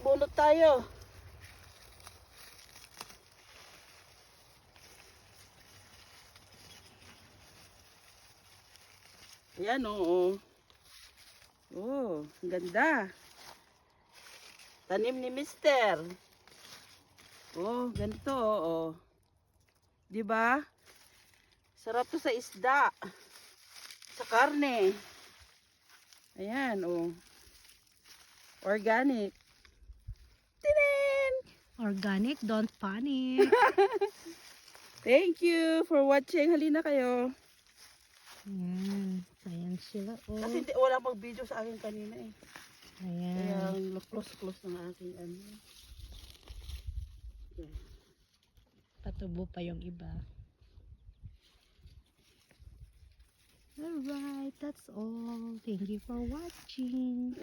Magbunot tayo. Ayan, oo. Oh, ang ganda. Tanim ni Mister. Oh, ganito, oo. 'Di ba? Sarap to sa isda. Sa karne. Ayan, oh. Organic. Tinin! Organic, don't panic. Thank you for watching. Halina kayo. Ayan sila, oh. Kasi wala mag-video sa akin kanina eh. Kaya Ayan. close ng aking ano. Okay. Patubo pa yung iba. Alright, that's all. Thank you for watching.